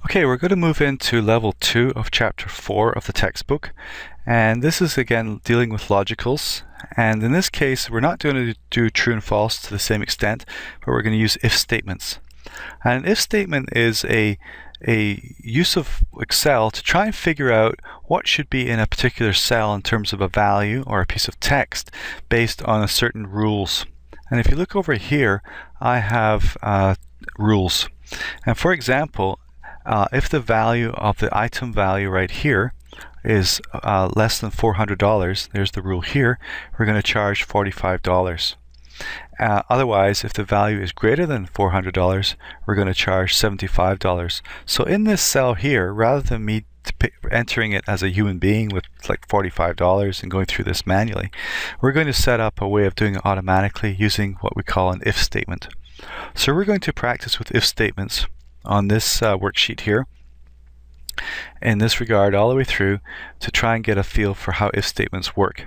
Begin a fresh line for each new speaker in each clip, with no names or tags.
Okay, we're going to move into level 2 of chapter 4 of the textbook, and this is again dealing with logicals. And in this case, we're not going to do true and false to the same extent, but we're going to use if statements. And an if statement is a use of Excel to try and figure out what should be in a particular cell in terms of a value or a piece of text based on a certain rules. And if you look over here, I have rules. And for example, if the value of the item value right here is less than $400, there's the rule here, we're going to charge $45. Otherwise, if the value is greater than $400, we're going to charge $75. So in this cell here, rather than me entering it as a human being with like $45 and going through this manually, we're going to set up a way of doing it automatically using what we call an if statement. So we're going to practice with if statements on this worksheet here in this regard all the way through to try and get a feel for how if statements work.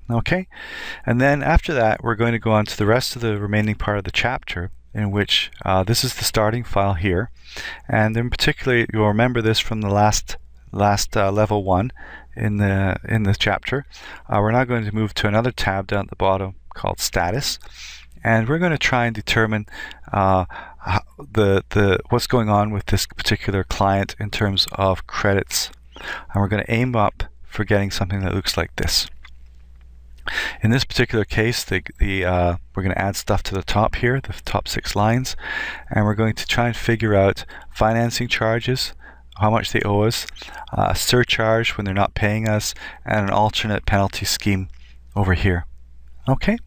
Okay, and then after that we're going to go on to the rest of the remaining part of the chapter, in which this is the starting file here, and in particular you'll remember this from the last level 1 in the chapter. We're now going to move to another tab down at the bottom called status, and we're going to try and determine what's going on with this particular client in terms of credits, and we're going to aim up for getting something that looks like this. In this particular case, we're going to add stuff to the top here, the top 6 lines, and we're going to try and figure out financing charges, how much they owe us, a surcharge when they're not paying us, and an alternate penalty scheme over here. Okay,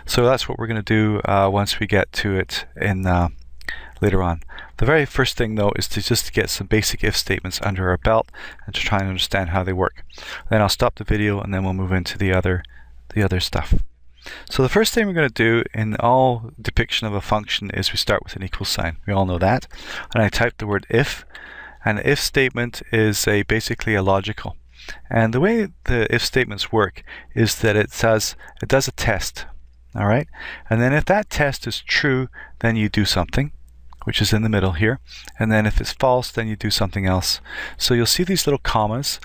so that's what we're going to do once we get to it in later on. The very first thing though is to just get some basic if statements under our belt and to try and understand how they work. Then I'll stop the video and then we'll move into the other stuff. So the first thing we're going to do in all depiction of a function is we start with an equal sign. We all know that. And I type the word if, and if statement is basically a logical. And the way the if statements work is that it does a test. All right, and then if that test is true, then you do something, which is in the middle here, and then if it's false, then you do something else. So you'll see these little commas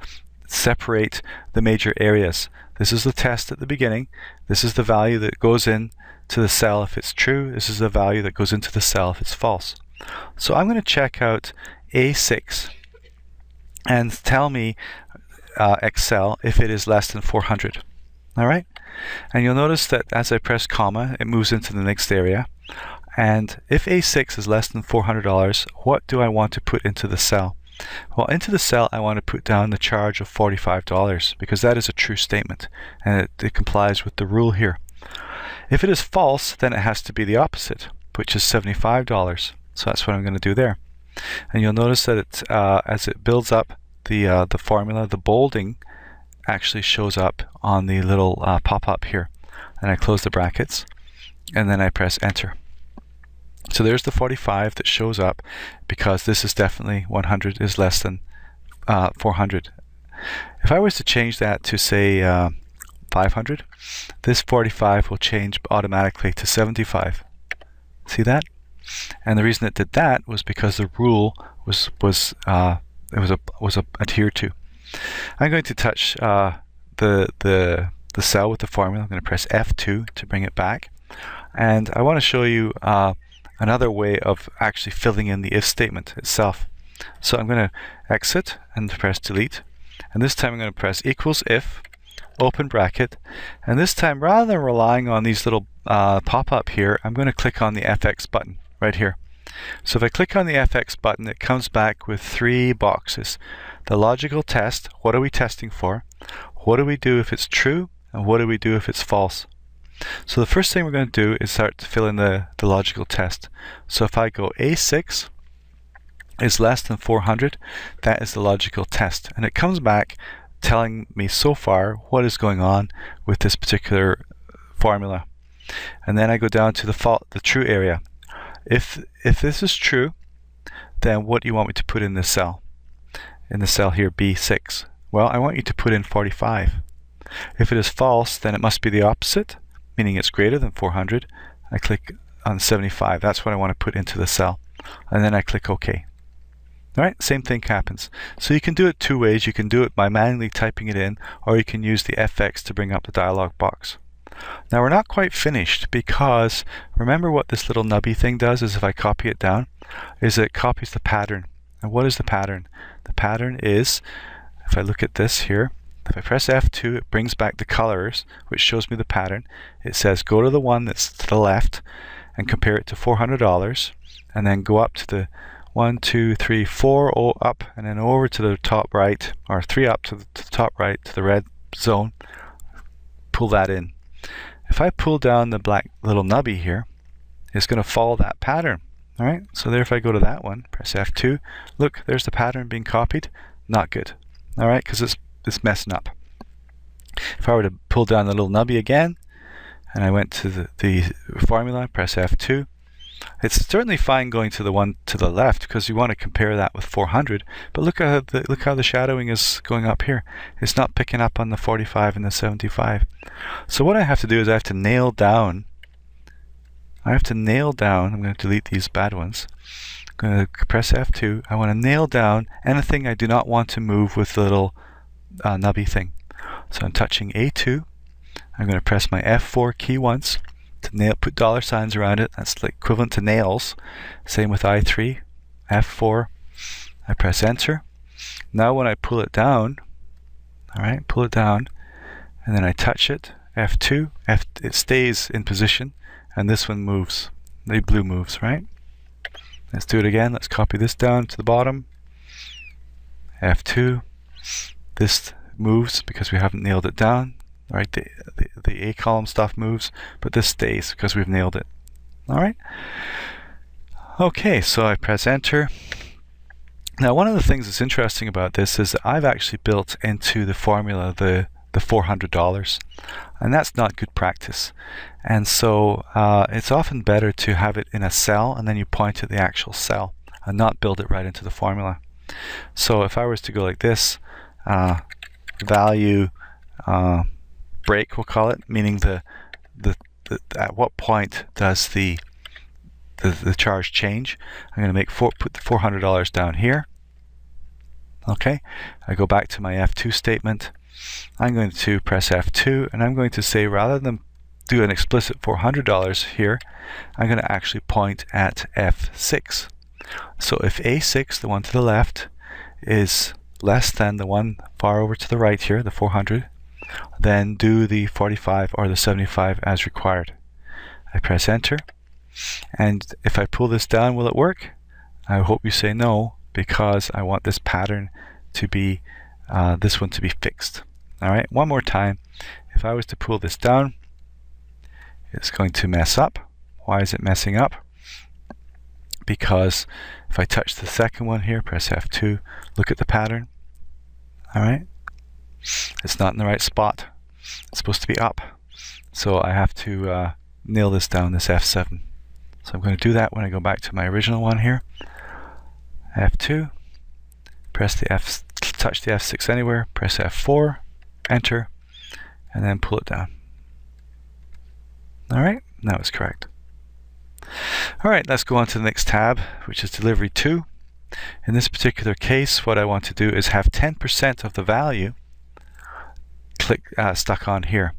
separate the major areas. This is the test at the beginning. This is the value that goes in to the cell if it's true. This is the value that goes into the cell if it's false. So I'm going to check out A6 and tell me Excel if it is less than 400. All right, and you'll notice that as I press comma, it moves into the next area. And if A6 is less than $400, what do I want to put into the cell? Well, into the cell I want to put down the charge of $45 because that is a true statement and it complies with the rule here. If it is false, then it has to be the opposite, which is $75. So that's what I'm going to do there. And you'll notice that as it builds up the formula, the bolding actually shows up on the little pop-up here. And I close the brackets and then I press enter. So there's the 45 that shows up because this is definitely 100 is less than 400. If I was to change that to say 500, this 45 will change automatically to 75. See that? And the reason it did that was because the rule was adhered to. I'm going to touch the cell with the formula. I'm going to press F2 to bring it back, and I want to show you another way of actually filling in the if statement itself. So I'm going to exit and press delete, and this time I'm going to press equals if, open bracket, and this time rather than relying on these little pop-up here, I'm going to click on the FX button right here. So if I click on the FX button, it comes back with 3 boxes. The logical test, what are we testing for? What do we do if it's true? And what do we do if it's false? So the first thing we're going to do is start to fill in the logical test. So if I go A6 is less than 400, that is the logical test. And it comes back telling me so far what is going on with this particular formula. And then I go down to the true area. If this is true, then what do you want me to put in this cell? In the cell here, B6. Well, I want you to put in 45. If it is false, then it must be the opposite, meaning it's greater than 400. I click on 75. That's what I want to put into the cell. And then I click OK. Alright, same thing happens. So you can do it two ways. You can do it by manually typing it in, or you can use the FX to bring up the dialog box. Now we're not quite finished, because remember what this little nubby thing does is if I copy it down, is it copies the pattern. And what is the pattern? The pattern is, if I look at this here, if I press F2, it brings back the colors, which shows me the pattern. It says go to the one that's to the left and compare it to $400, and then go up to the 1, 2, 3, 4 up, and then over to the top right, or 3 up to the top right to the red zone. Pull that in. If I pull down the black little nubby here, it's going to follow that pattern. Alright, so there, if I go to that one, press F2, look, there's the pattern being copied. Not good. Alright, because it's messing up. If I were to pull down the little nubby again, and I went to the formula, press F2, it's certainly fine going to the one to the left because you want to compare that with 400, but look how the shadowing is going up here. It's not picking up on the 45 and the 75. So what I have to do is I have to nail down, I'm going to delete these bad ones. I'm going to press F2. I want to nail down anything I do not want to move with the little nubby thing. So I'm touching A2. I'm going to press my F4 key once to put dollar signs around it. That's like equivalent to nails. Same with I3, F4. I press enter. Now when I pull it down, alright, pull it down, and then I touch it, F2, it stays in position, and this one moves. The blue moves, right? Let's do it again. Let's copy this down to the bottom. F2. This moves because we haven't nailed it down. Right, the A column stuff moves, but this stays because we've nailed it. Alright? Okay, so I press enter. Now one of the things that's interesting about this is that I've actually built into the formula the $400, and that's not good practice. And so it's often better to have it in a cell and then you point at the actual cell and not build it right into the formula. So if I was to go like this, value break, we'll call it, meaning the at what point does the charge change. I'm going to put the $400 down here. Okay, I go back to my F2 statement. I'm going to press F2, and I'm going to say, rather than do an explicit $400 here, I'm going to actually point at F6. So if A6, the one to the left, is less than the one far over to the right here, the 400, then do the 45 or the 75 as required. I press enter, and if I pull this down, will it work? I hope you say no, because I want this pattern to be this one to be fixed. Alright, one more time. If I was to pull this down, it's going to mess up. Why is it messing up? Because if I touch the second one here, press F2, look at the pattern. Alright, it's not in the right spot. It's supposed to be up. So I have to nail this down, this F7. So I'm going to do that when I go back to my original one here. F2, press the F, touch the F6 anywhere, press F4, enter, and then pull it down. Alright, now it's correct. Alright, let's go on to the next tab, which is delivery 2. In this particular case, what I want to do is have 10% of the value stuck on here.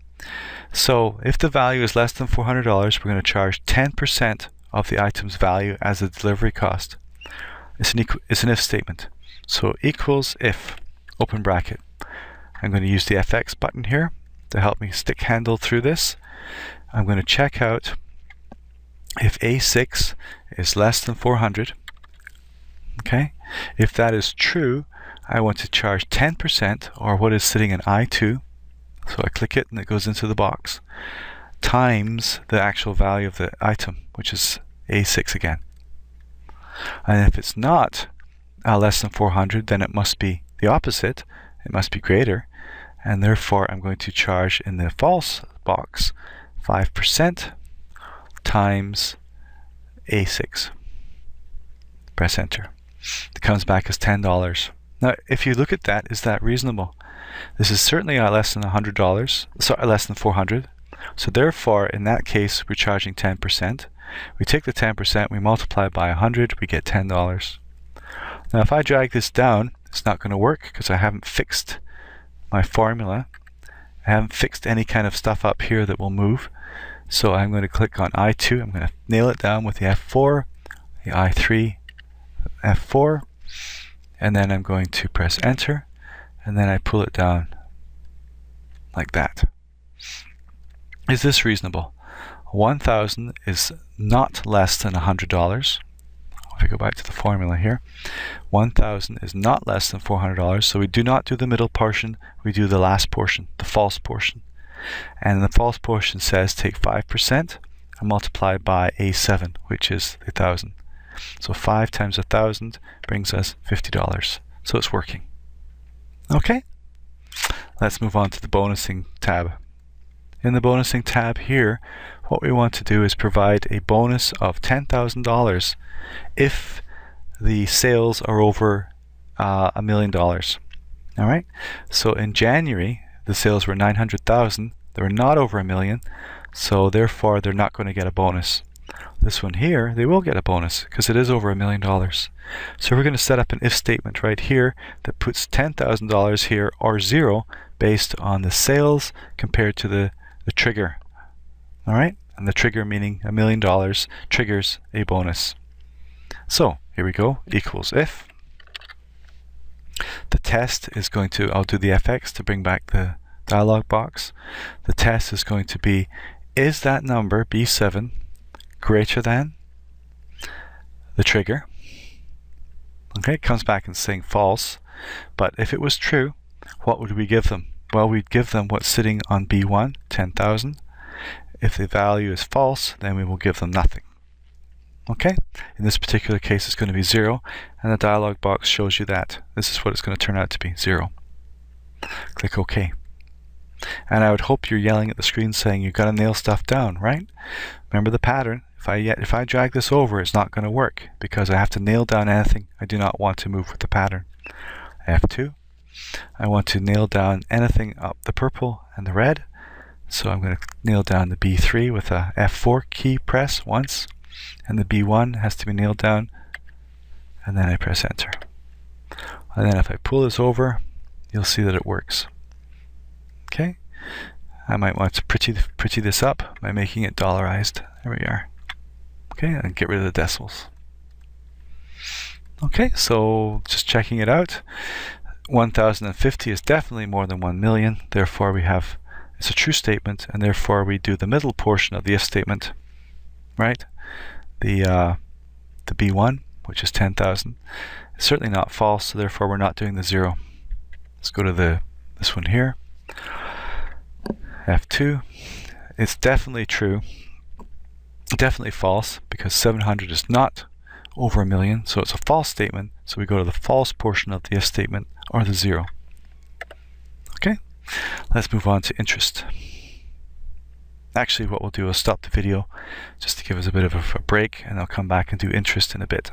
So if the value is less than $400, we're going to charge 10% of the item's value as a delivery cost. It's an if statement. So equals if, open bracket. I'm going to use the FX button here to help me stick handle through this. I'm going to check out if A6 is less than 400. Okay, if that is true, I want to charge 10%, or what is sitting in I2. So I click it and it goes into the box, times the actual value of the item, which is A6 again. And if it's not less than 400, then it must be the opposite. It must be greater, and therefore I'm going to charge in the false box 5% times A6. Press enter. It comes back as $10. Now, if you look at that, is that reasonable? This is certainly less than $100, sorry, less than 400. So therefore, in that case, we're charging 10%. We take the 10%, we multiply by 100, we get $10. Now if I drag this down, it's not going to work because I haven't fixed my formula. I haven't fixed any kind of stuff up here that will move. So I'm going to click on I2. I'm going to nail it down with the F4, the I3, F4, and then I'm going to press enter, and then I pull it down like that. Is this reasonable? 1,000 is not less than $100. If I go back to the formula here, 1,000 is not less than $400, so we do not do the middle portion, we do the last portion, the false portion. And the false portion says take 5% and multiply by A7, which is 1,000. So 5 times 1,000 brings us $50. So it's working. Okay, let's move on to the bonusing tab. In the bonusing tab here, what we want to do is provide a bonus of $10,000 if the sales are over $1 million. All right. So in January, the sales were 900,000. They were not over $1 million, so therefore they're not going to get a bonus. This one here, they will get a bonus because it is over $1 million. So we're going to set up an if statement right here that puts $10,000 here or 0 based on the sales compared to the trigger. All right, and the trigger meaning $1 million triggers a bonus. So here we go, equals if. The test is going to, I'll do the fx to bring back the dialog box. The test is going to be, is that number B7 greater than the trigger? Okay, it comes back and saying false, but if it was true, what would we give them? Well, we'd give them what's sitting on B1, 10,000. If the value is false, then we will give them nothing. Okay, in this particular case it's going to be 0, and the dialog box shows you that. This is what it's going to turn out to be, 0. Click OK. And I would hope you're yelling at the screen saying you've got to nail stuff down, right? Remember the pattern. If I drag this over, it's not going to work because I have to nail down anything I do not want to move with the pattern. F2. I want to nail down anything up the purple and the red. So I'm going to nail down the B3 with a F4 key press once, and the B1 has to be nailed down, and then I press enter. And then if I pull this over, you'll see that it works. Okay, I might want to pretty this up by making it dollarized. There we are. Okay, and get rid of the decimals. Okay, so just checking it out. 1,050 is definitely more than 1 million. Therefore, we have it's a true statement, and therefore we do the middle portion of the if statement, right? The B1, which is 10,000, is certainly not false, so therefore we're not doing the 0. Let's go to this one here. F2. It's definitely true. Definitely false because 700 is not over 1 million, so it's a false statement. So we go to the false portion of the if statement or the 0. Okay, let's move on to interest. Actually, what we'll do is stop the video just to give us a bit of a break, and I'll come back and do interest in a bit.